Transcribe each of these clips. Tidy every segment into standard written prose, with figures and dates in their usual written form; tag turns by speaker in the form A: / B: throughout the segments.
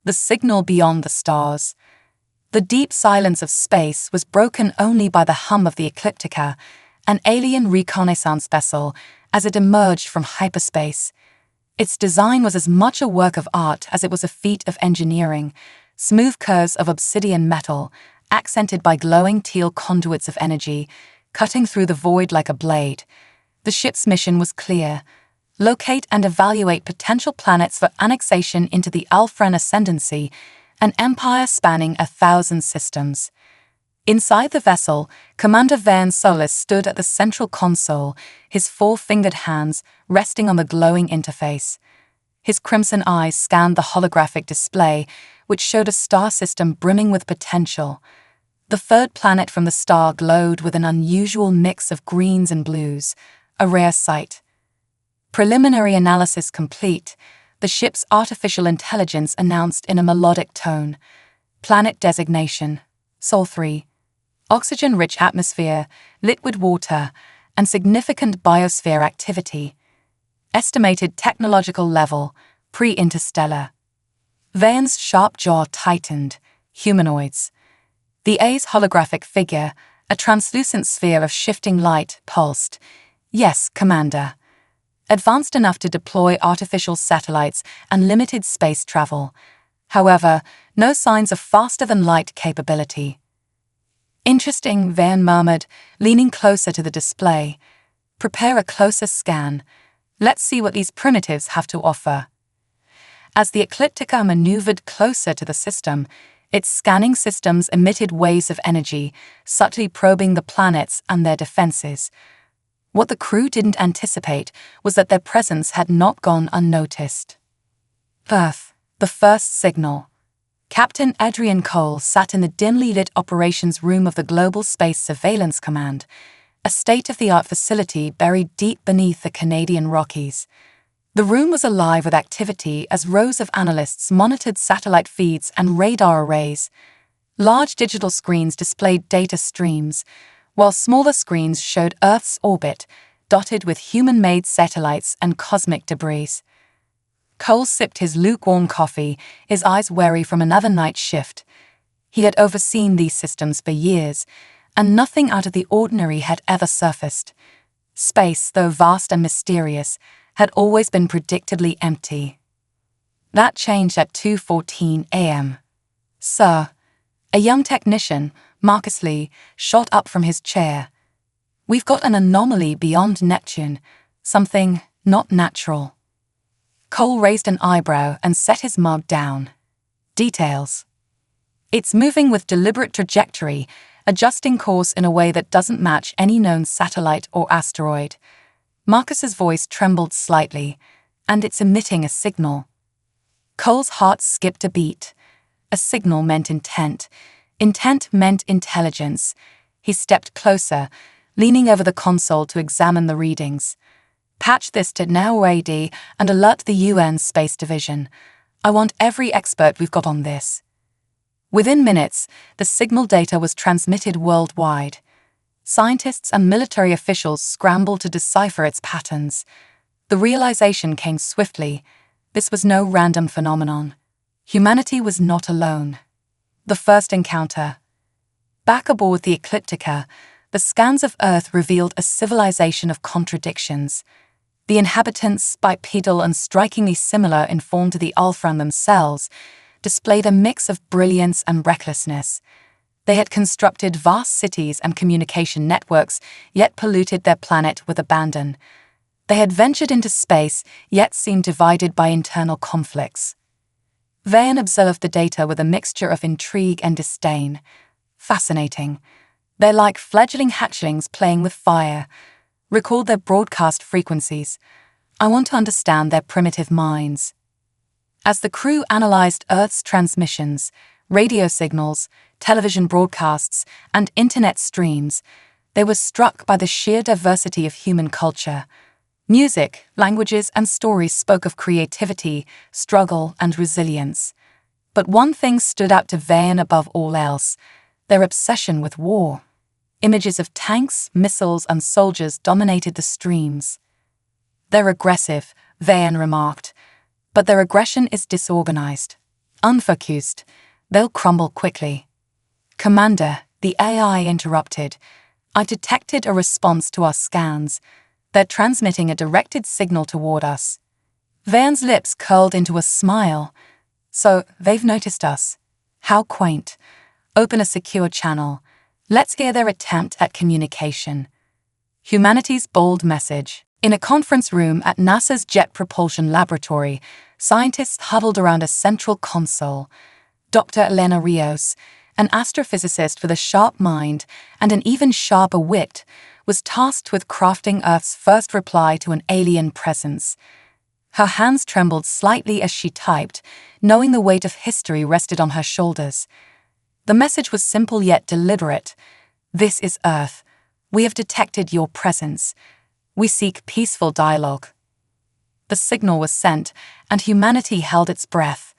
A: the signal beyond the stars. The deep silence of space was broken only by the hum of the Ecliptica, an alien reconnaissance vessel, as it emerged from hyperspace. Its design was as much a work of art as it was a feat of engineering, smooth curves of obsidian metal, accented by glowing teal conduits of energy, cutting through the void like a blade. The ship's mission was clear: locate and evaluate potential planets for annexation into the Alpharan Ascendancy, an empire spanning 1,000 systems. Inside the vessel, Commander Van Solis stood at the central console, his four-fingered hands resting on the glowing interface. His crimson eyes scanned the holographic display, which showed a star system brimming with potential. The third planet from the star glowed with an unusual mix of greens and blues, a rare sight. Preliminary analysis complete, the ship's artificial intelligence announced in a melodic tone: planet designation, Sol 3. Oxygen-rich atmosphere, liquid water, and significant biosphere activity. Estimated technological level, pre-interstellar. Vane's sharp jaw tightened. Humanoids. The A's holographic figure, a translucent sphere of shifting light, pulsed. Yes, Commander. Advanced enough to deploy artificial satellites and limited space travel. However, no signs of faster-than-light capability. Interesting, Van murmured, leaning closer to the display. Prepare a closer scan. Let's see what these primitives have to offer. As the Ecliptica maneuvered closer to the system, its scanning systems emitted waves of energy, subtly probing the planets and their defenses. What the crew didn't anticipate was that their presence had not gone unnoticed. Earth, the first signal. Captain Adrian Cole sat in the dimly lit operations room of the Global Space Surveillance Command, a state-of-the-art facility buried deep beneath the Canadian Rockies. The room was alive with activity as rows of analysts monitored satellite feeds and radar arrays. Large digital screens displayed data streams, while smaller screens showed Earth's orbit, dotted with human-made satellites and cosmic debris. Cole sipped his lukewarm coffee, his eyes wary from another night shift. He had overseen these systems for years, and nothing out of the ordinary had ever surfaced. Space, though vast and mysterious, had always been predictably empty. That changed at 2:14 a.m. Sir, a young technician, Marcus Lee, shot up from his chair. We've got an anomaly beyond Neptune, something not natural. Cole raised an eyebrow and set his mug down. Details. It's moving with deliberate trajectory, adjusting course in a way that doesn't match any known satellite or asteroid. Marcus's voice trembled slightly, and it's emitting a signal. Cole's heart skipped a beat. A signal meant intent. Intent meant intelligence. He stepped closer, leaning over the console to examine the readings. Patch this to now AD and alert the UN Space Division. I want every expert we've got on this. Within minutes, the signal data was transmitted worldwide. Scientists and military officials scrambled to decipher its patterns. The realization came swiftly. This was no random phenomenon. Humanity was not alone. The first encounter. Back aboard the Ecliptica, the scans of Earth revealed a civilization of contradictions. The inhabitants, bipedal and strikingly similar in form to the Alpharan themselves, displayed a mix of brilliance and recklessness. They had constructed vast cities and communication networks, yet polluted their planet with abandon. They had ventured into space, yet seemed divided by internal conflicts. Vayan observed the data with a mixture of intrigue and disdain. Fascinating. They're like fledgling hatchlings playing with fire. Record their broadcast frequencies. I want to understand their primitive minds. As the crew analyzed Earth's transmissions, radio signals, television broadcasts, and internet streams, they were struck by the sheer diversity of human culture. Music, languages, and stories spoke of creativity, struggle, and resilience. But one thing stood out to Vayan above all else: their obsession with war. Images of tanks, missiles, and soldiers dominated the streams. They're aggressive, Vayan remarked, but their aggression is disorganized. Unfocused, they'll crumble quickly. Commander, the AI interrupted. I detected a response to our scans. They're transmitting a directed signal toward us. Vane's lips curled into a smile. So, they've noticed us. How quaint. Open a secure channel. Let's hear their attempt at communication. Humanity's bold message. In a conference room at NASA's Jet Propulsion Laboratory, scientists huddled around a central console. Dr. Elena Rios, an astrophysicist with a sharp mind and an even sharper wit, was tasked with crafting Earth's first reply to an alien presence. Her hands trembled slightly as she typed, knowing the weight of history rested on her shoulders. The message was simple yet deliberate. This is Earth. We have detected your presence. We seek peaceful dialogue. The signal was sent, and humanity held its breath.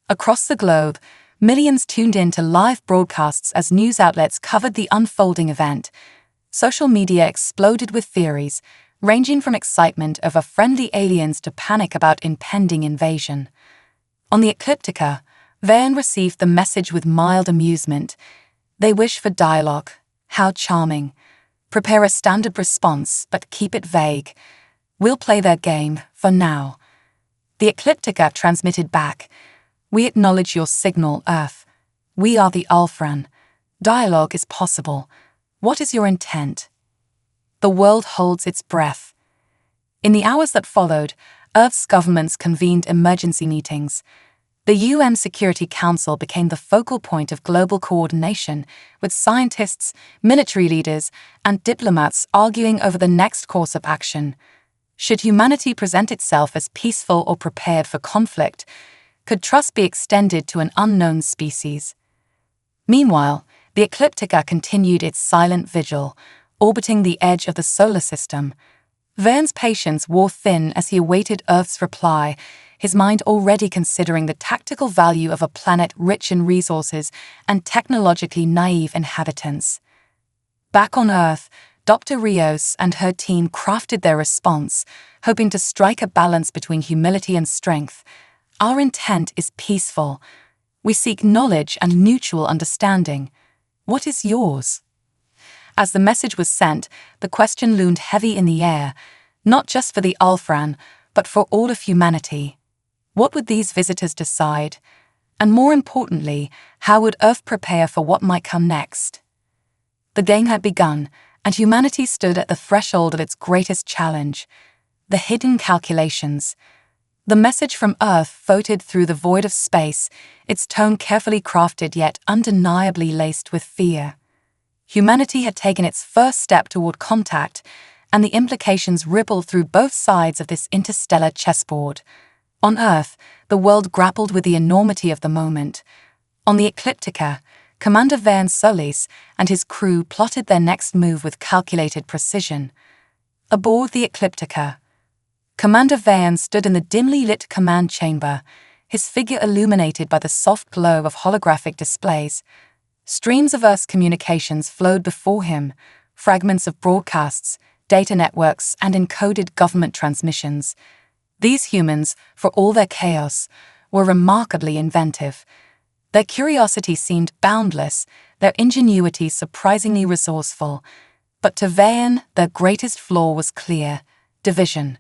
A: Across the globe, millions tuned in to live broadcasts as news outlets covered the unfolding event. Social media exploded with theories, ranging from excitement over friendly aliens to panic about impending invasion. On the Ecliptica, Vane received the message with mild amusement. They wish for dialogue. How charming. Prepare a standard response, but keep it vague. We'll play their game, for now. The Ecliptica transmitted back. We acknowledge your signal, Earth. We are the Alfran. Dialogue is possible. What is your intent? The world holds its breath. In the hours that followed, Earth's governments convened emergency meetings. The UN Security Council became the focal point of global coordination, with scientists, military leaders, and diplomats arguing over the next course of action. Should humanity present itself as peaceful or prepared for conflict? Could trust be extended to an unknown species? Meanwhile, the Ecliptica continued its silent vigil, orbiting the edge of the solar system. Vane's patience wore thin as he awaited Earth's reply, his mind already considering the tactical value of a planet rich in resources and technologically naive inhabitants. Back on Earth, Dr. Rios and her team crafted their response, hoping to strike a balance between humility and strength. Our intent is peaceful. We seek knowledge and mutual understanding. What is yours? As the message was sent, the question loomed heavy in the air, not just for the Alfran, but for all of humanity. What would these visitors decide? And more importantly, how would Earth prepare for what might come next? The game had begun, and humanity stood at the threshold of its greatest challenge, the hidden calculations. The message from Earth floated through the void of space, its tone carefully crafted yet undeniably laced with fear. Humanity had taken its first step toward contact, and the implications rippled through both sides of this interstellar chessboard. On Earth, the world grappled with the enormity of the moment. On the Ecliptica, Commander Vane Solis and his crew plotted their next move with calculated precision. Aboard the Ecliptica, Commander Vane stood in the dimly lit command chamber, his figure illuminated by the soft glow of holographic displays. Streams of Earth's communications flowed before him, fragments of broadcasts, data networks, and encoded government transmissions. These humans, for all their chaos, were remarkably inventive. Their curiosity seemed boundless, their ingenuity surprisingly resourceful. But to Vane, their greatest flaw was clear: division.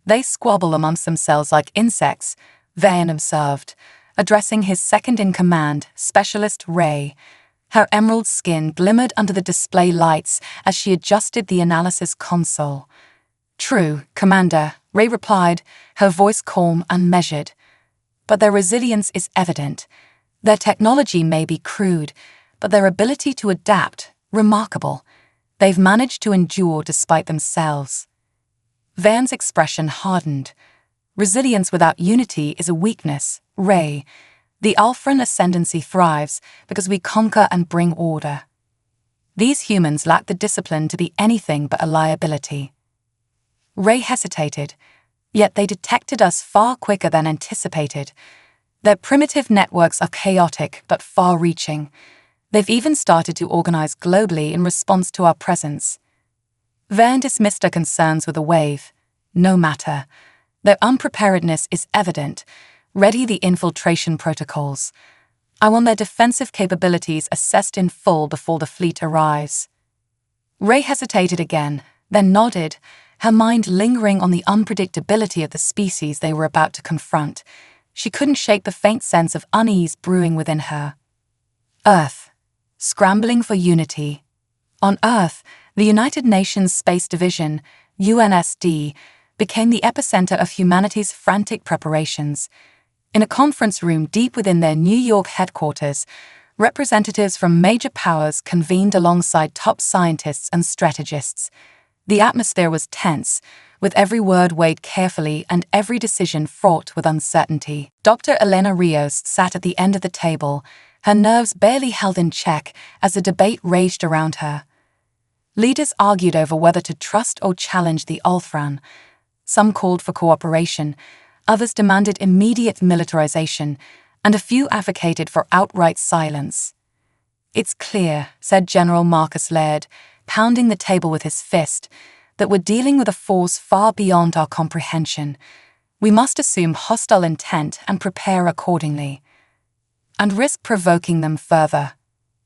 A: They squabble amongst themselves like insects, Vane observed, addressing his second-in-command, Specialist Ray. Her emerald skin glimmered under the display lights as she adjusted the analysis console. "True, Commander," Ray replied, her voice calm and measured. "But their resilience is evident. Their technology may be crude, but their ability to adapt, remarkable. They've managed to endure despite themselves." Vane's expression hardened. "Resilience without unity is a weakness, Ray. The Alfran ascendancy thrives because we conquer and bring order. These humans lack the discipline to be anything but a liability." Ray hesitated, yet they detected us far quicker than anticipated. Their primitive networks are chaotic but far-reaching. They've even started to organize globally in response to our presence. Vane dismissed her concerns with a wave. No matter. Their unpreparedness is evident. ready the infiltration protocols. I want their defensive capabilities assessed in full before the fleet arrives." Ray hesitated again, then nodded, her mind lingering on the unpredictability of the species they were about to confront. She couldn't shake the faint sense of unease brewing within her. Earth. Scrambling for unity. On Earth, the United Nations Space Division, UNSD, became the epicenter of humanity's frantic preparations. In a conference room deep within their New York headquarters, representatives from major powers convened alongside top scientists and strategists. The atmosphere was tense, with every word weighed carefully and every decision fraught with uncertainty. Dr. Elena Rios sat at the end of the table, her nerves barely held in check as the debate raged around her. Leaders argued over whether to trust or challenge the Ulthran. Some called for cooperation, others demanded immediate militarization, and a few advocated for outright silence. "It's clear," said General Marcus Laird, pounding the table with his fist, "that we're dealing with a force far beyond our comprehension. We must assume hostile intent and prepare accordingly." "And risk provoking them further,"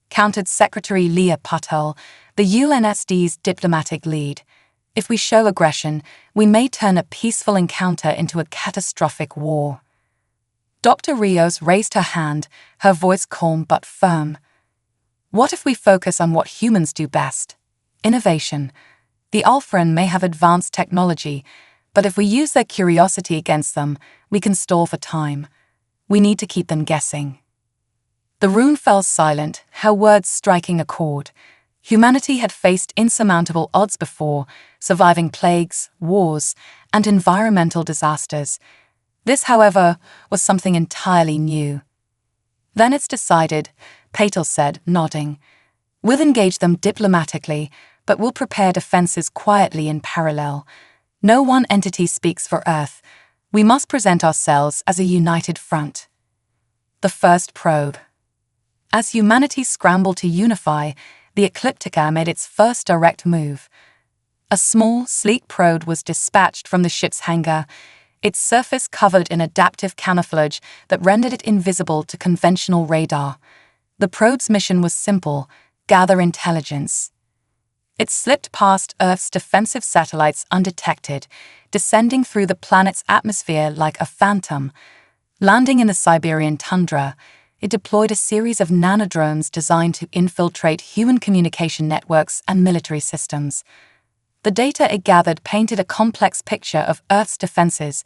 A: countered Secretary Leah Patel, the UNSD's diplomatic lead. "If we show aggression, we may turn a peaceful encounter into a catastrophic war." Dr. Rios raised her hand, her voice calm but firm. "What if we focus on what humans do best? Innovation. The Ulthran may have advanced technology, but if we use their curiosity against them, we can stall for time. We need to keep them guessing." The room fell silent, her words striking a chord. Humanity had faced insurmountable odds before, surviving plagues, wars, and environmental disasters. This, however, was something entirely new. "Then it's decided," Patel said, nodding. "We'll engage them diplomatically, but we'll prepare defenses quietly in parallel. No one entity speaks for Earth. We must present ourselves as a united front." The first probe. As humanity scrambled to unify, the Ecliptica made its first direct move. A small, sleek probe was dispatched from the ship's hangar, its surface covered in adaptive camouflage that rendered it invisible to conventional radar. The probe's mission was simple: gather intelligence. It slipped past Earth's defensive satellites undetected, descending through the planet's atmosphere like a phantom. Landing in the Siberian tundra, it deployed a series of nanodrones designed to infiltrate human communication networks and military systems. The data it gathered painted a complex picture of Earth's defenses,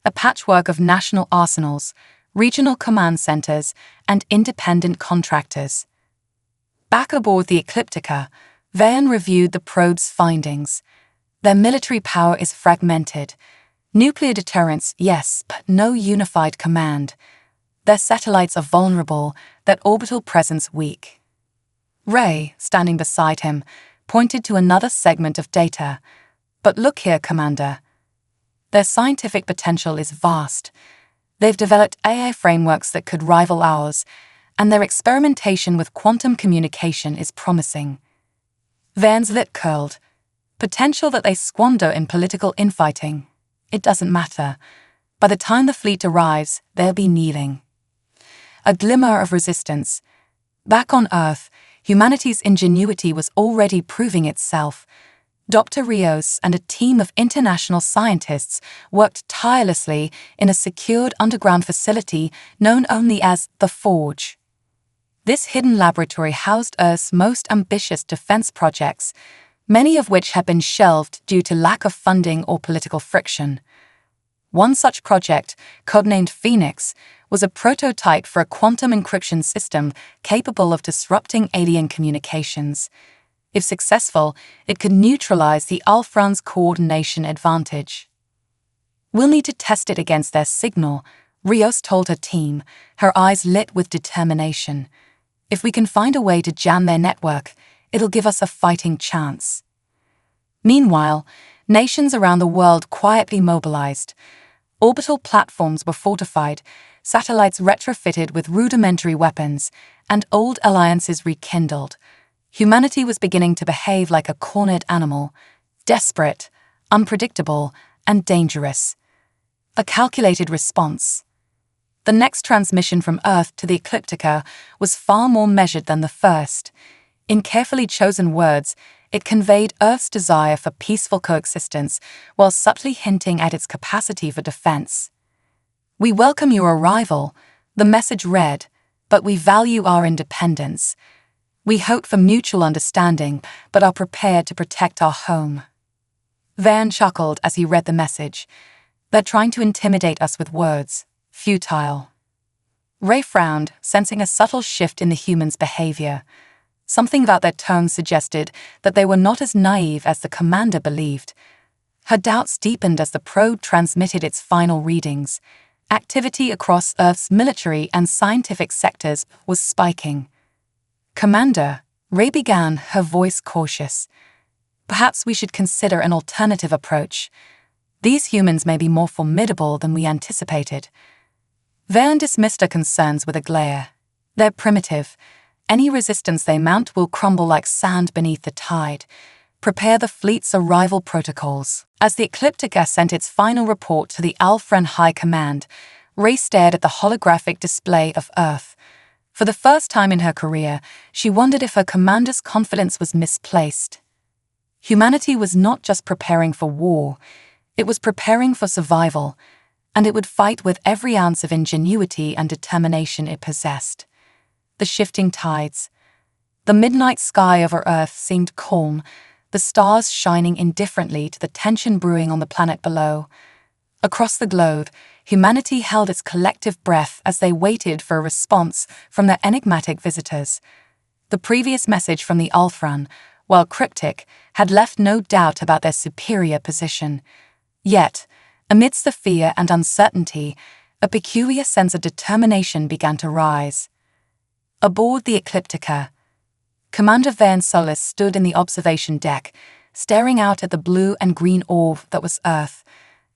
A: a patchwork of national arsenals, regional command centers, and independent contractors. Back aboard the Ecliptica, Verne reviewed the probe's findings. Their military power is fragmented. Nuclear deterrence, yes, but no unified command. Their satellites are vulnerable, their orbital presence weak. Ray, standing beside him, pointed to another segment of data. "But look here, Commander. Their scientific potential is vast. They've developed AI frameworks that could rival ours, and their experimentation with quantum communication is promising." Verne's lip curled. "Potential that they squander in political infighting. It doesn't matter. By the time the fleet arrives, they'll be kneeling." A glimmer of resistance. Back on Earth, humanity's ingenuity was already proving itself. Dr. Rios and a team of international scientists worked tirelessly in a secured underground facility known only as the Forge. This hidden laboratory housed Earth's most ambitious defense projects, many of which had been shelved due to lack of funding or political friction. One such project, codenamed Phoenix, was a prototype for a quantum encryption system capable of disrupting alien communications. If successful, it could neutralize the Ulthran's coordination advantage. "We'll need to test it against their signal," Rios told her team, her eyes lit with determination. "If we can find a way to jam their network, it'll give us a fighting chance." Meanwhile, nations around the world quietly mobilized. Orbital platforms were fortified, satellites retrofitted with rudimentary weapons, and old alliances rekindled. Humanity was beginning to behave like a cornered animal, desperate, unpredictable, and dangerous. A calculated response. The next transmission from Earth to the ecliptica was far more measured than the first. In carefully chosen words, it conveyed Earth's desire for peaceful coexistence while subtly hinting at its capacity for defense. "We welcome your arrival," the message read, "but we value our independence. We hope for mutual understanding, but are prepared to protect our home." Verne chuckled as he read the message. "They're trying to intimidate us with words. Futile." Ray frowned, sensing a subtle shift in the humans' behavior. Something about their tone suggested that they were not as naive as the commander believed. Her doubts deepened as the probe transmitted its final readings. Activity across Earth's military and scientific sectors was spiking. "Commander," Ray began, her voice cautious, "perhaps we should consider an alternative approach. These humans may be more formidable than we anticipated." Verne dismissed her concerns with a glare. "They're primitive. Any resistance they mount will crumble like sand beneath the tide. Prepare the fleet's arrival protocols." As the ecliptica sent its final report to the Alfren High Command, Ray stared at the holographic display of Earth. For the first time in her career, she wondered if her commander's confidence was misplaced. Humanity was not just preparing for war, it was preparing for survival, and it would fight with every ounce of ingenuity and determination it possessed. The shifting tides. The midnight sky over Earth seemed calm, the stars shining indifferently to the tension brewing on the planet below. Across the globe, humanity held its collective breath as they waited for a response from their enigmatic visitors. The previous message from the Alfran, while cryptic, had left no doubt about their superior position. Yet, amidst the fear and uncertainty, a peculiar sense of determination began to rise. Aboard the ecliptica, Commander Verne Solis stood in the observation deck, staring out at the blue and green orb that was Earth.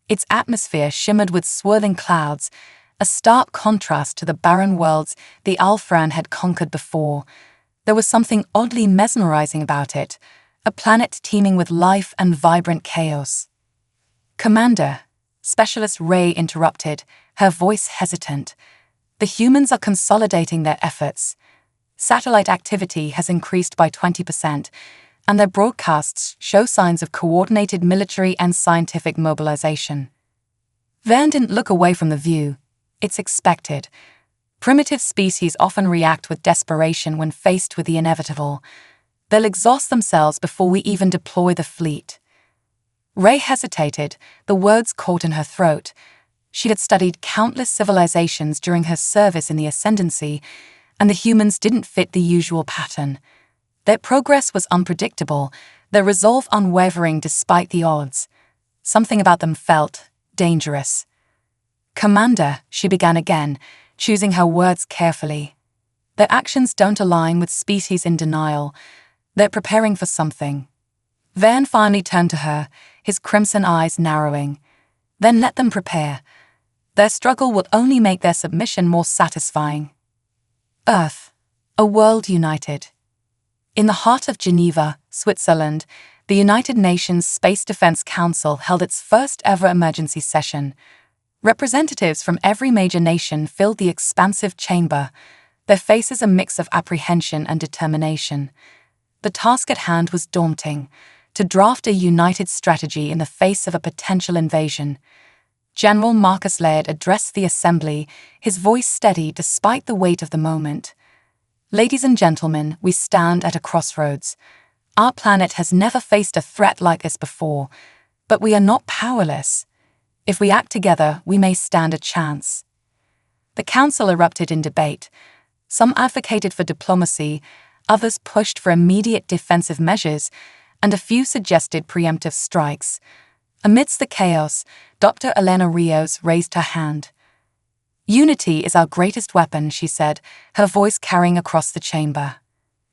A: Its atmosphere shimmered with swirling clouds, a stark contrast to the barren worlds the Alfran had conquered before. There was something oddly mesmerizing about it, a planet teeming with life and vibrant chaos. "Commander," Specialist Ray interrupted, her voice hesitant. "The humans are consolidating their efforts. Satellite activity has increased by 20%, and their broadcasts show signs of coordinated military and scientific mobilization." Verne didn't look away from the view. It's expected. Primitive species often react with desperation when faced with the inevitable. They'll exhaust themselves before we even deploy the fleet. Ray hesitated, the words caught in her throat. She had studied countless civilizations during her service in the Ascendancy, and the humans didn't fit the usual pattern. Their progress was unpredictable, their resolve unwavering despite the odds. Something about them felt dangerous. "Commander," she began again, choosing her words carefully. "Their actions don't align with species in denial. They're preparing for something." Verne finally turned to her, his crimson eyes narrowing. "Then let them prepare. Their struggle will only make their submission more satisfying." Earth, a world united. In the heart of Geneva, Switzerland, the United Nations Space Defense Council held its first-ever emergency session. Representatives from every major nation filled the expansive chamber, their faces a mix of apprehension and determination. The task at hand was daunting, to draft a united strategy in the face of a potential invasion. General Marcus Laird addressed the assembly, his voice steady despite the weight of the moment. "Ladies and gentlemen, we stand at a crossroads. Our planet has never faced a threat like this before, but we are not powerless. If we act together, we may stand a chance." The council erupted in debate. Some advocated for diplomacy, others pushed for immediate defensive measures, and a few suggested preemptive strikes. Amidst the chaos, Dr. Elena Rios raised her hand. "Unity is our greatest weapon," she said, her voice carrying across the chamber.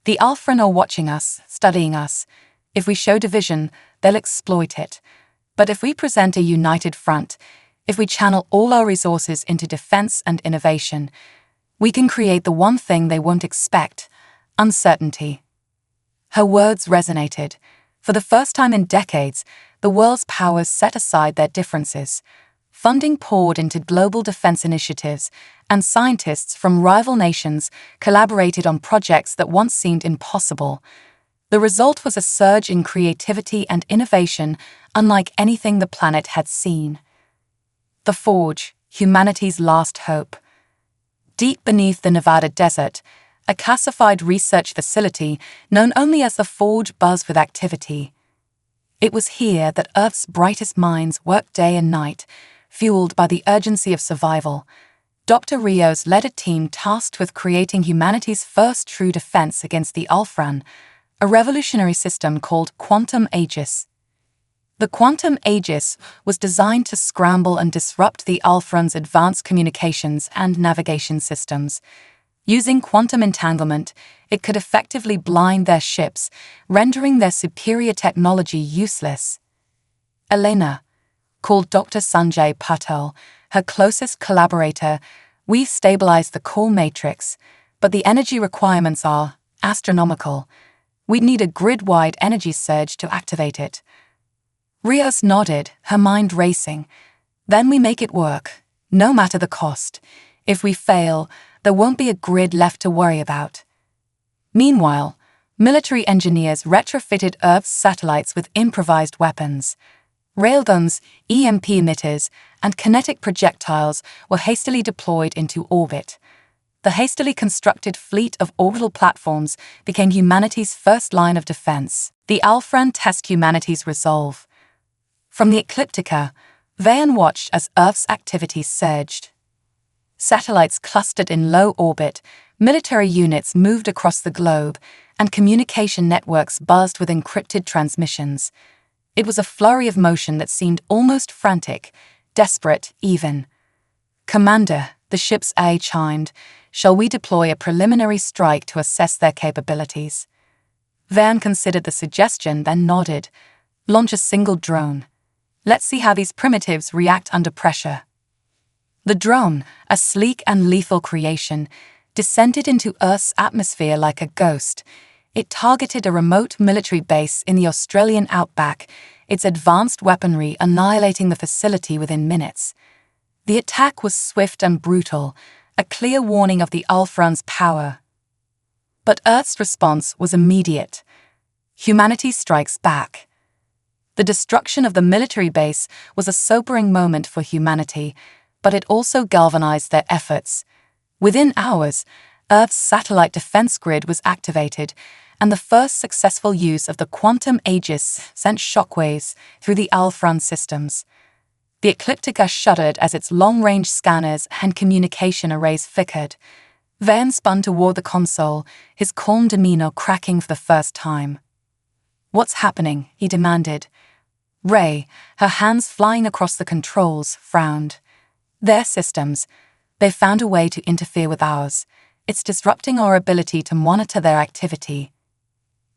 A: "The Alfren are watching us, studying us. If we show division, they'll exploit it. But if we present a united front, if we channel all our resources into defense and innovation, we can create the one thing they won't expect: uncertainty." Her words resonated. For the first time in decades, the world's powers set aside their differences. funding poured into global defense initiatives, and scientists from rival nations collaborated on projects that once seemed impossible. The result was a surge in creativity and innovation unlike anything the planet had seen. The Forge, humanity's last hope. Deep beneath the Nevada desert, a classified research facility known only as the Forge buzzed with activity. It was here that Earth's brightest minds worked day and night, fueled by the urgency of survival. Dr. Rios led a team tasked with creating humanity's first true defense against the Alfran, a revolutionary system called Quantum Aegis. The Quantum Aegis was designed to scramble and disrupt the Alfran's advanced communications and navigation systems. Using quantum entanglement, it could effectively blind their ships, rendering their superior technology useless. Elena, called Dr. Sanjay Patel, her closest collaborator, we've stabilized the core matrix, but the energy requirements are astronomical. We'd need a grid-wide energy surge to activate it. Rios nodded, her mind racing. Then we make it work, no matter the cost. If we fail, there won't be a grid left to worry about. Meanwhile, military engineers retrofitted Earth's satellites with improvised weapons. Railguns, EMP emitters, and kinetic projectiles were hastily deployed into orbit. The hastily constructed fleet of orbital platforms became humanity's first line of defense. The Alfran test humanity's resolve. From the ecliptica, Vayan watched as Earth's activity surged. Satellites clustered in low orbit, military units moved across the globe, and communication networks buzzed with encrypted transmissions. It was a flurry of motion that seemed almost frantic, desperate even. "Commander," the ship's eye chimed, "shall we deploy a preliminary strike to assess their capabilities?" Van considered the suggestion, then nodded. "Launch a single drone. Let's see how these primitives react under pressure." The drone, a sleek and lethal creation, descended into Earth's atmosphere like a ghost. It targeted a remote military base in the Australian outback, its advanced weaponry annihilating the facility within minutes. The attack was swift and brutal, a clear warning of the Alfran's power. But Earth's response was immediate. Humanity strikes back. The destruction of the military base was a sobering moment for humanity, but it also galvanized their efforts. Within hours, Earth's satellite defense grid was activated, and the first successful use of the Quantum Aegis sent shockwaves through the Alfran systems. The ecliptica shuddered as its long-range scanners and communication arrays flickered. Van spun toward the console, his calm demeanor cracking for the first time. "What's happening?" he demanded. Ray, her hands flying across the controls, frowned. "Their systems. They've found a way to interfere with ours. It's disrupting our ability to monitor their activity."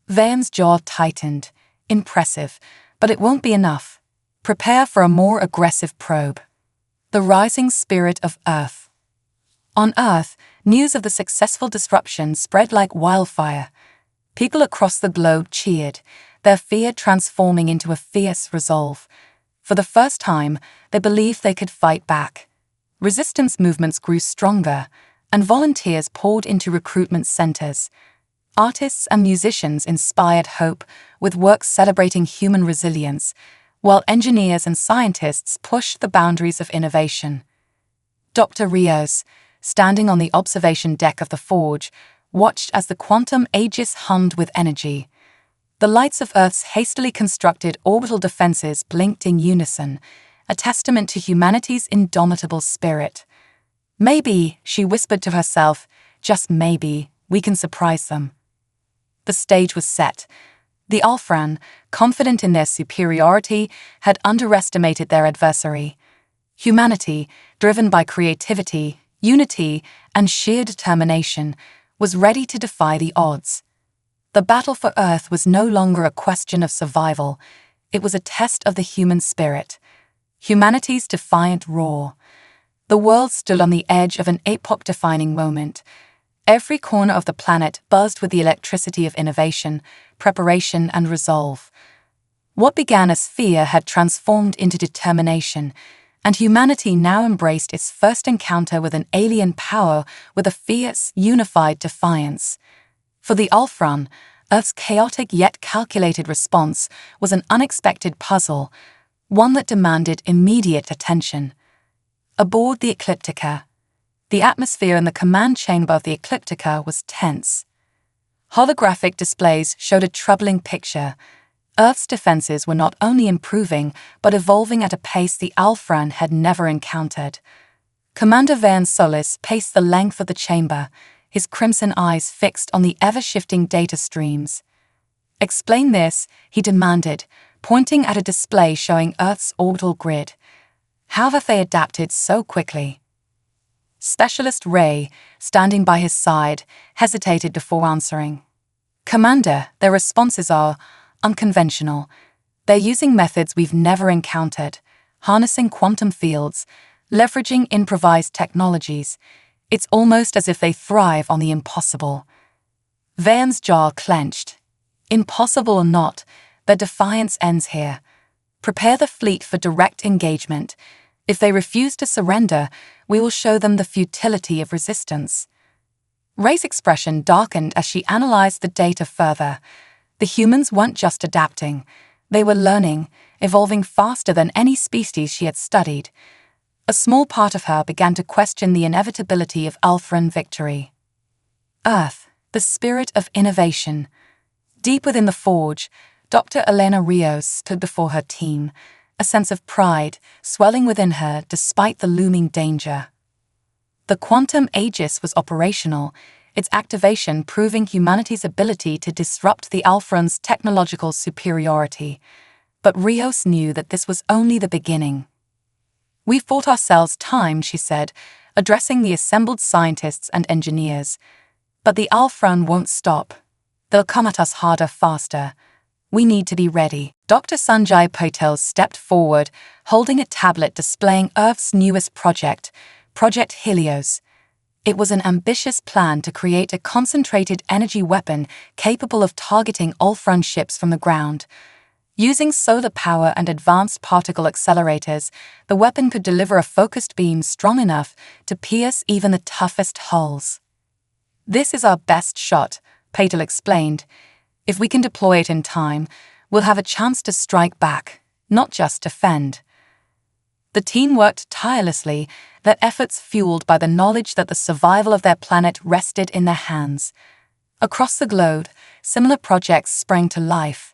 A: Van's jaw tightened. Impressive, but it won't be enough. Prepare for a more aggressive probe. The rising spirit of Earth. On Earth, news of the successful disruption spread like wildfire. People across the globe cheered, their fear transforming into a fierce resolve. For the first time, they believed they could fight back. Resistance movements grew stronger, and volunteers poured into recruitment centers. Artists and musicians inspired hope with works celebrating human resilience, while engineers and scientists pushed the boundaries of innovation. Dr. Rios, standing on the observation deck of the Forge, watched as the Quantum Aegis hummed with energy. The lights of Earth's hastily constructed orbital defenses blinked in unison, a testament to humanity's indomitable spirit. "Maybe," she whispered to herself, "just maybe, we can surprise them." The stage was set. The Alfran, confident in their superiority, had underestimated their adversary. Humanity, driven by creativity, unity, and sheer determination, was ready to defy the odds. The battle for Earth was no longer a question of survival. It was a test of the human spirit. Humanity's defiant roar. The world stood on the edge of an epoch-defining moment. Every corner of the planet buzzed with the electricity of innovation, preparation, and resolve. What began as fear had transformed into determination, and humanity now embraced its first encounter with an alien power with a fierce, unified defiance. For the Ulfran, Earth's chaotic yet calculated response was an unexpected puzzle, one that demanded immediate attention. Aboard the Ecliptica, the atmosphere in the command chamber of the Ecliptica was tense. Holographic displays showed a troubling picture. Earth's defenses were not only improving, but evolving at a pace the Ulfran had never encountered. Commander Van Solis paced the length of the chamber, his crimson eyes fixed on the ever-shifting data streams. "Explain this," he demanded, pointing at a display showing Earth's orbital grid. "How have they adapted so quickly?" Specialist Ray, standing by his side, hesitated before answering. "Commander, their responses are unconventional. They're using methods we've never encountered, harnessing quantum fields, leveraging improvised technologies. It's almost as if they thrive on the impossible." Van's jaw clenched. Impossible or not, their defiance ends here. Prepare the fleet for direct engagement. If they refuse to surrender, we will show them the futility of resistance. Ray's expression darkened as she analyzed the data further. The humans weren't just adapting. They were learning, evolving faster than any species she had studied. A small part of her began to question the inevitability of Ulfran victory. Earth, the spirit of innovation. Deep within the forge, Dr. Elena Rios stood before her team, a sense of pride swelling within her despite the looming danger. The quantum aegis was operational, its activation proving humanity's ability to disrupt the Ulfran's technological superiority. But Rios knew that this was only the beginning. "We fought ourselves time," she said, addressing the assembled scientists and engineers. "But the Ulfran won't stop. They'll come at us harder, faster. We need to be ready." Dr. Sanjay Patel stepped forward, holding a tablet displaying Earth's newest project, Project Helios. It was an ambitious plan to create a concentrated energy weapon capable of targeting Ulfran ships from the ground. Using solar power and advanced particle accelerators, the weapon could deliver a focused beam strong enough to pierce even the toughest hulls. "This is our best shot," Patel explained. "If we can deploy it in time, we'll have a chance to strike back, not just defend." The team worked tirelessly, their efforts fueled by the knowledge that the survival of their planet rested in their hands. Across the globe, similar projects sprang to life.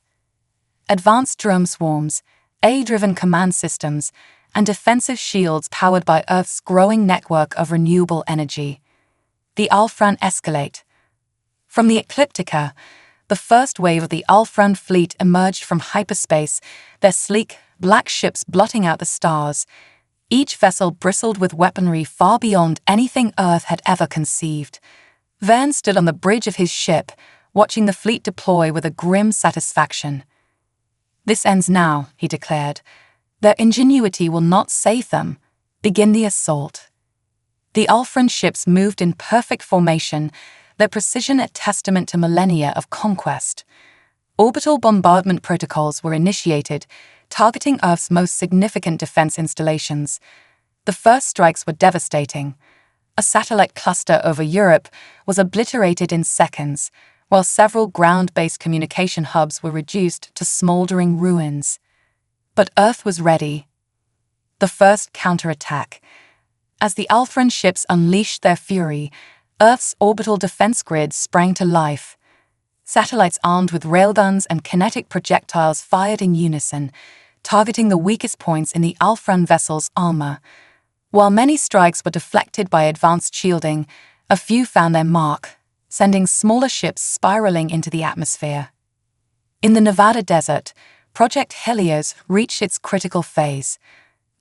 A: Advanced drone swarms, AI-driven command systems, and defensive shields powered by Earth's growing network of renewable energy. The Ulfran escalate. From the Ecliptica, the first wave of the Ulfran fleet emerged from hyperspace, their sleek, black ships blotting out the stars. Each vessel bristled with weaponry far beyond anything Earth had ever conceived. Van stood on the bridge of his ship, watching the fleet deploy with a grim satisfaction. "This ends now," he declared. "Their ingenuity will not save them. Begin the assault." The Ulfran ships moved in perfect formation, their precision a testament to millennia of conquest. Orbital bombardment protocols were initiated, targeting Earth's most significant defense installations. The first strikes were devastating. A satellite cluster over Europe was obliterated in seconds, while several ground-based communication hubs were reduced to smoldering ruins. But Earth was ready. The first counterattack. As the Ulfran ships unleashed their fury, Earth's orbital defense grid sprang to life. Satellites armed with railguns and kinetic projectiles fired in unison, targeting the weakest points in the Ulfran vessel's armor. While many strikes were deflected by advanced shielding, a few found their mark, sending smaller ships spiraling into the atmosphere. In the Nevada desert, Project Helios reached its critical phase.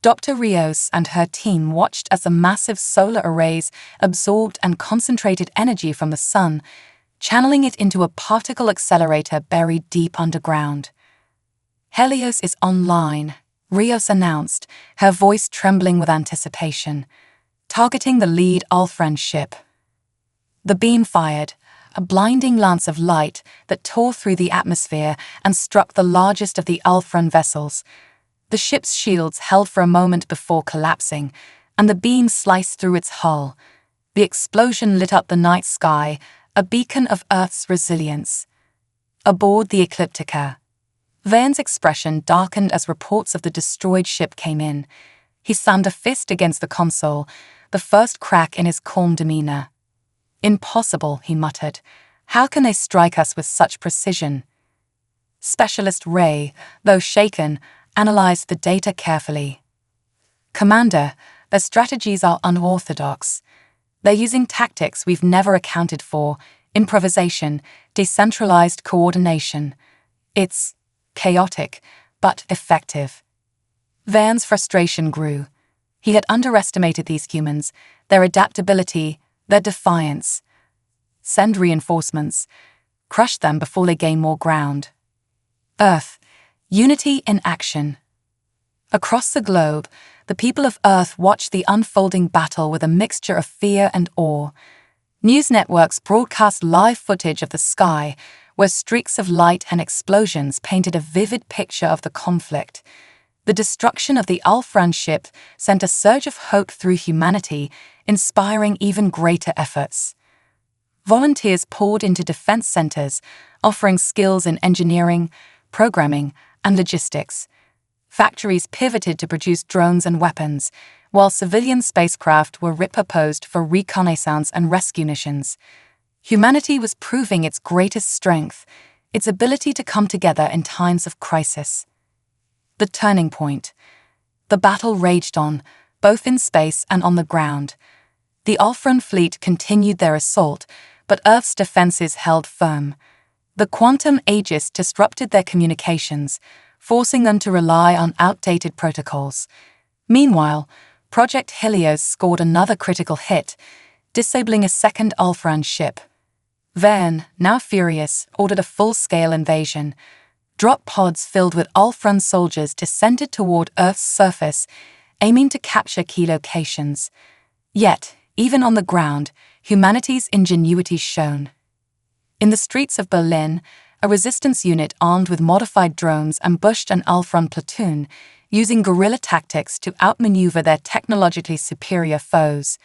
A: Dr. Rios and her team watched as the massive solar arrays absorbed and concentrated energy from the sun, channeling it into a particle accelerator buried deep underground. "Helios is online," Rios announced, her voice trembling with anticipation, targeting the lead Ulfran ship. The beam fired, a blinding lance of light that tore through the atmosphere and struck the largest of the Ulfran vessels. The ship's shields held for a moment before collapsing, and the beam sliced through its hull. The explosion lit up the night sky, a beacon of Earth's resilience. Aboard the Ecliptica, Vane's expression darkened as reports of the destroyed ship came in. He slammed a fist against the console, the first crack in his calm demeanor. "Impossible," he muttered. "How can they strike us with such precision?" Specialist Ray, though shaken, analyzed the data carefully. "Commander, their strategies are unorthodox. They're using tactics we've never accounted for, improvisation, decentralized coordination. It's chaotic, but effective." Vane's frustration grew. He had underestimated these humans, their adaptability, their defiance. Send reinforcements. Crush them before they gain more ground. Earth, unity in action. Across the globe, the people of Earth watched the unfolding battle with a mixture of fear and awe. News networks broadcast live footage of the sky, where streaks of light and explosions painted a vivid picture of the conflict. The destruction of the Alfran ship sent a surge of hope through humanity, inspiring even greater efforts. Volunteers poured into defense centers, offering skills in engineering, programming, and logistics. Factories pivoted to produce drones and weapons, while civilian spacecraft were repurposed for reconnaissance and rescue missions. Humanity was proving its greatest strength, its ability to come together in times of crisis. The turning point. The battle raged on, both in space and on the ground. The Alfran fleet continued their assault, but Earth's defenses held firm. The quantum aegis disrupted their communications, forcing them to rely on outdated protocols. Meanwhile, Project Helios scored another critical hit, disabling a second Alfran ship. Vane, now furious, ordered a full-scale invasion. Drop pods filled with Alfran soldiers descended toward Earth's surface, aiming to capture key locations. Yet, even on the ground, humanity's ingenuity shone. In the streets of Berlin, a resistance unit armed with modified drones ambushed an Alfran platoon, using guerrilla tactics to outmaneuver their technologically superior foes.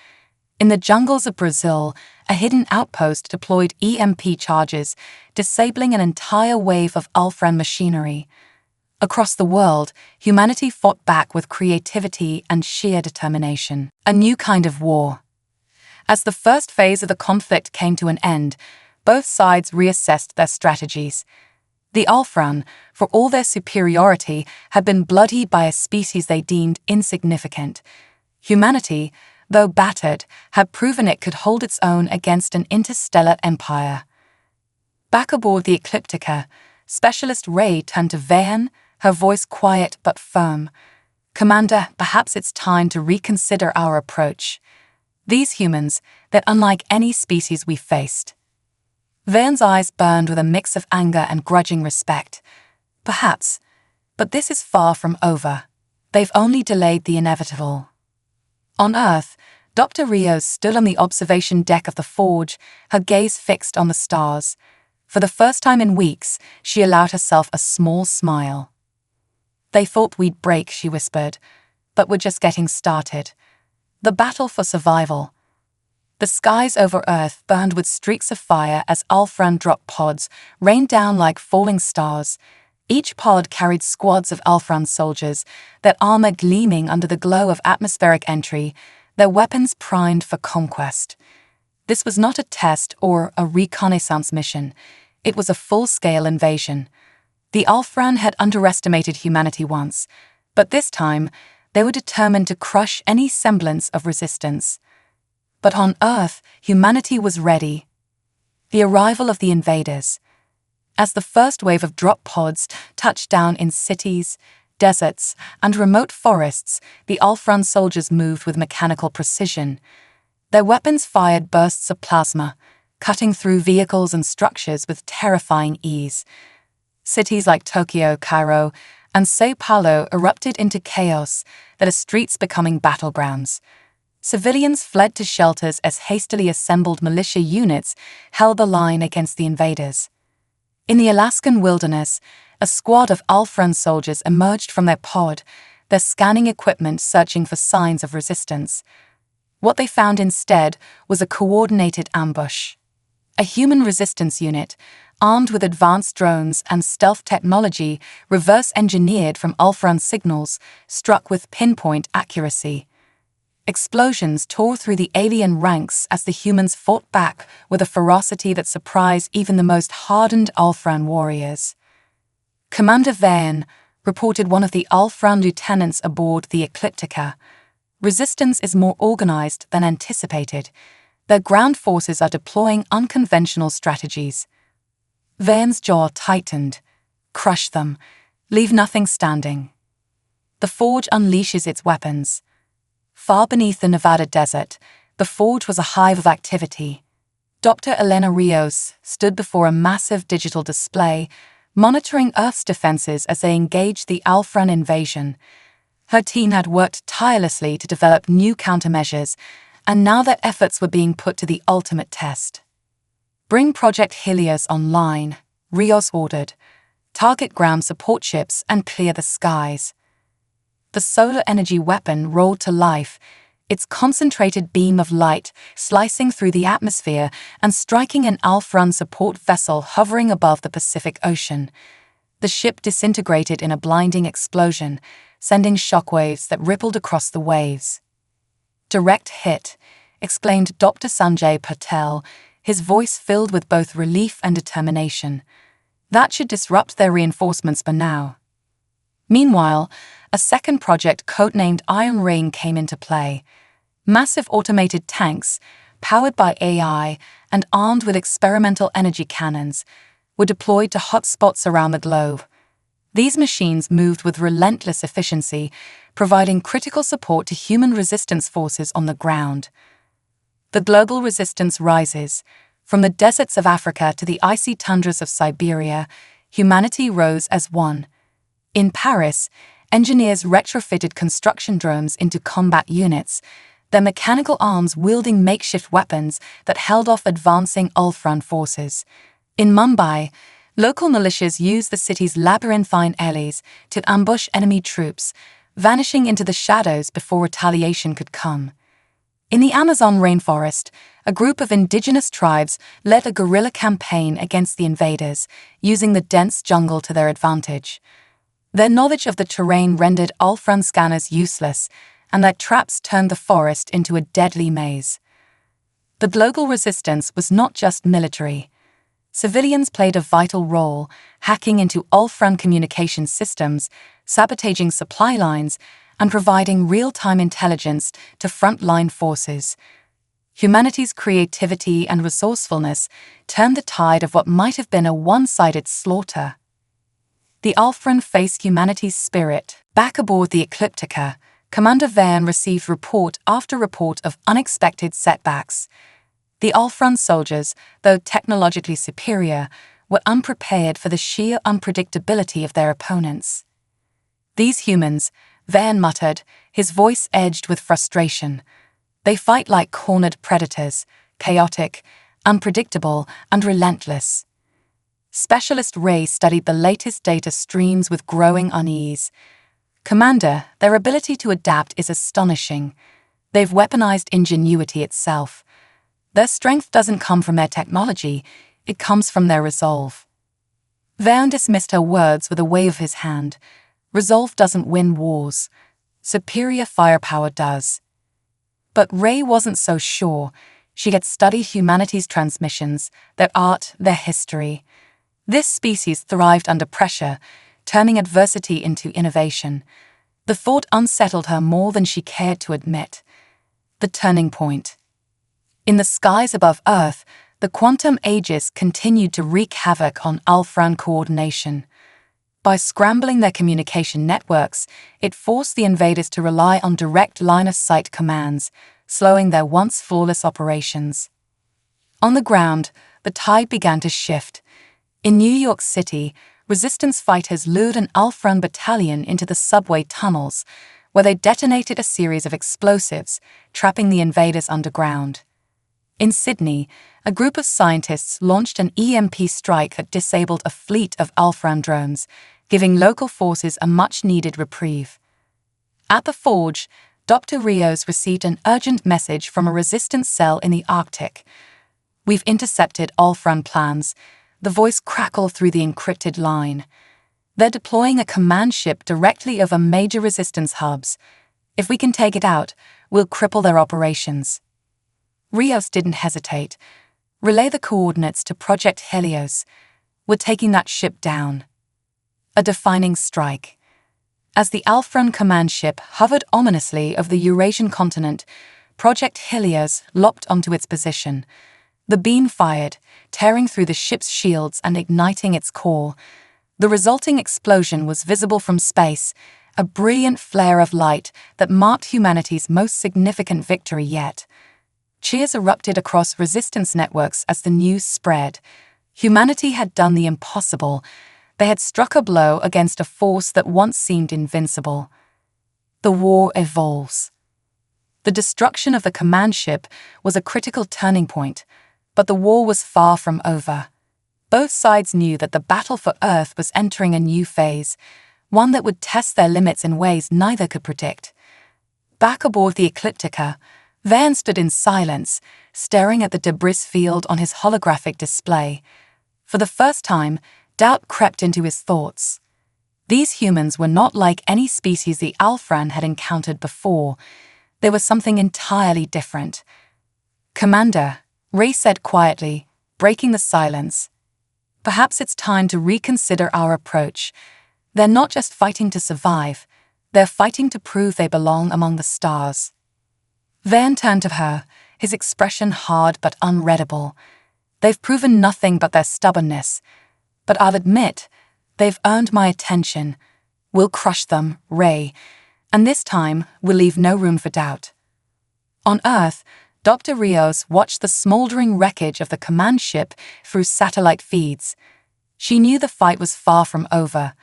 A: In the jungles of Brazil, a hidden outpost deployed EMP charges, disabling an entire wave of Alfran machinery. Across the world, humanity fought back with creativity and sheer determination. A new kind of war. As the first phase of the conflict came to an end, both sides reassessed their strategies. The Alfran, for all their superiority, had been bloodied by a species they deemed insignificant. Humanity, though battered, had proven it could hold its own against an interstellar empire. Back aboard the Ecliptica, Specialist Ray turned to Vane, her voice quiet but firm. "Commander, perhaps it's time to reconsider our approach. These humans, they're unlike any species we faced." Vane's eyes burned with a mix of anger and grudging respect. "Perhaps, but this is far from over. They've only delayed the inevitable." On Earth, Dr. Rios stood on the observation deck of the Forge, her gaze fixed on the stars. For the first time in weeks, she allowed herself a small smile. "They thought we'd break," she whispered, "but we're just getting started. The battle for survival." The skies over Earth burned with streaks of fire as Alfran drop pods rained down like falling stars. Each pod carried squads of Alfran soldiers, their armor gleaming under the glow of atmospheric entry, their weapons primed for conquest. This was not a test or a reconnaissance mission. It was a full-scale invasion. The Alfran had underestimated humanity once, but this time they were determined to crush any semblance of resistance. But on Earth, humanity was ready. The arrival of the invaders. As the first wave of drop pods touched down in cities, deserts, and remote forests, the Alfran soldiers moved with mechanical precision. Their weapons fired bursts of plasma, cutting through vehicles and structures with terrifying ease. Cities like Tokyo, Cairo, and Sao Paulo erupted into chaos, their streets becoming battlegrounds. Civilians fled to shelters as hastily assembled militia units held the line against the invaders. In the Alaskan wilderness, a squad of Alfran soldiers emerged from their pod, their scanning equipment searching for signs of resistance. What they found instead was a coordinated ambush. A human resistance unit, armed with advanced drones and stealth technology reverse-engineered from Alfran signals, struck with pinpoint accuracy. Explosions tore through the alien ranks as the humans fought back with a ferocity that surprised even the most hardened Alfran warriors. Commander Vane, reported one of the Alfran lieutenants aboard the Ecliptica, resistance is more organized than anticipated. Their ground forces are deploying unconventional strategies. Vane's jaw tightened. Crush them. Leave nothing standing. The Forge unleashes its weapons. Far beneath the Nevada desert, the Forge was a hive of activity. Dr. Elena Rios stood before a massive digital display, monitoring Earth's defenses as they engaged the Alfran invasion. Her team had worked tirelessly to develop new countermeasures, and now their efforts were being put to the ultimate test. Bring Project Helios online, Rios ordered. Target ground support ships and clear the skies. The solar energy weapon rolled to life, its concentrated beam of light slicing through the atmosphere and striking an Alfran support vessel hovering above the Pacific Ocean. The ship disintegrated in a blinding explosion, sending shockwaves that rippled across the waves. Direct hit, exclaimed Dr. Sanjay Patel, his voice filled with both relief and determination. That should disrupt their reinforcements by now. Meanwhile, a second project codenamed Iron Ring came into play. Massive automated tanks, powered by AI and armed with experimental energy cannons, were deployed to hotspots around the globe. These machines moved with relentless efficiency, providing critical support to human resistance forces on the ground. The global resistance rises. From the deserts of Africa to the icy tundras of Siberia, humanity rose as one. In Paris, engineers retrofitted construction drones into combat units, their mechanical arms wielding makeshift weapons that held off advancing Alfran forces. In Mumbai, local militias used the city's labyrinthine alleys to ambush enemy troops, vanishing into the shadows before retaliation could come. In the Amazon rainforest, a group of indigenous tribes led a guerrilla campaign against the invaders, using the dense jungle to their advantage. Their knowledge of the terrain rendered Alfran scanners useless, and their traps turned the forest into a deadly maze. The global resistance was not just military. Civilians played a vital role, hacking into Alfran communication systems, sabotaging supply lines, and providing real-time intelligence to frontline forces. Humanity's creativity and resourcefulness turned the tide of what might have been a one-sided slaughter. The Alfran faced humanity's spirit. Back aboard the Ecliptica, Commander Vane received report after report of unexpected setbacks. The Alfran soldiers, though technologically superior, were unprepared for the sheer unpredictability of their opponents. These humans, Vane muttered, his voice edged with frustration. They fight like cornered predators, chaotic, unpredictable, and relentless. Specialist Ray studied the latest data streams with growing unease. Commander, their ability to adapt is astonishing. They've weaponized Ingenuity itself. Their strength doesn't come from their technology, it comes from their resolve. Vane dismissed her words with a wave of his hand. Resolve doesn't win wars. Superior firepower does. But Ray wasn't so sure. She had studied humanity's transmissions, their art, their history. This species thrived under pressure, turning adversity into innovation. The thought unsettled her more than she cared to admit. The turning point. In the skies above Earth, the quantum aegis continued to wreak havoc on Alfran coordination. By scrambling their communication networks, it forced the invaders to rely on direct line-of-sight commands, slowing their once flawless operations. On the ground, the tide began to shift. In New York City, resistance fighters lured an Alfran battalion into the subway tunnels, where they detonated a series of explosives, trapping the invaders underground. In Sydney, a group of scientists launched an EMP strike that disabled a fleet of Alpran drones, giving local forces a much-needed reprieve. At the forge, Dr. Rios received an urgent message from a resistance cell in the Arctic. "We've intercepted Alpran plans," the voice crackled through the encrypted line. "They're deploying a command ship directly over major resistance hubs. If we can take it out, we'll cripple their operations." Rios didn't hesitate. "Relay the coordinates to Project Helios. We're taking that ship down." A defining strike. As the Alpran command ship hovered ominously over the Eurasian continent, Project Helios locked onto its position. The beam fired, tearing through the ship's shields and igniting its core. The resulting explosion was visible from space, a brilliant flare of light that marked humanity's most significant victory yet. Cheers erupted across resistance networks as the news spread. Humanity had done the impossible. They had struck a blow against a force that once seemed invincible. The war evolves. The destruction of the command ship was a critical turning point, but the war was far from over. Both sides knew that the battle for Earth was entering a new phase, one that would test their limits in ways neither could predict. Back aboard the Ecliptica, Van stood in silence, staring at the debris field on his holographic display. For the first time, doubt crept into his thoughts. These humans were not like any species the Alpran had encountered before. They were something entirely different. "Commander," Ray said quietly, breaking the silence, "perhaps it's time to reconsider our approach. They're not just fighting to survive, they're fighting to prove they belong among the stars." Van turned to her, his expression hard but unreadable. "They've proven nothing but their stubbornness. But I'll admit, they've earned my attention. We'll crush them, Ray, and this time we'll leave no room for doubt." On Earth, Dr. Rios watched the smoldering wreckage of the command ship through satellite feeds. She knew the fight was far from over,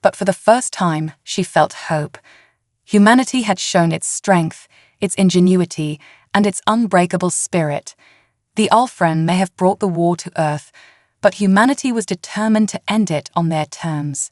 A: but for the first time she felt hope. Humanity had shown its strength, its ingenuity, and its unbreakable spirit. The Alpran may have brought the war to Earth, but humanity was determined to end it on their terms.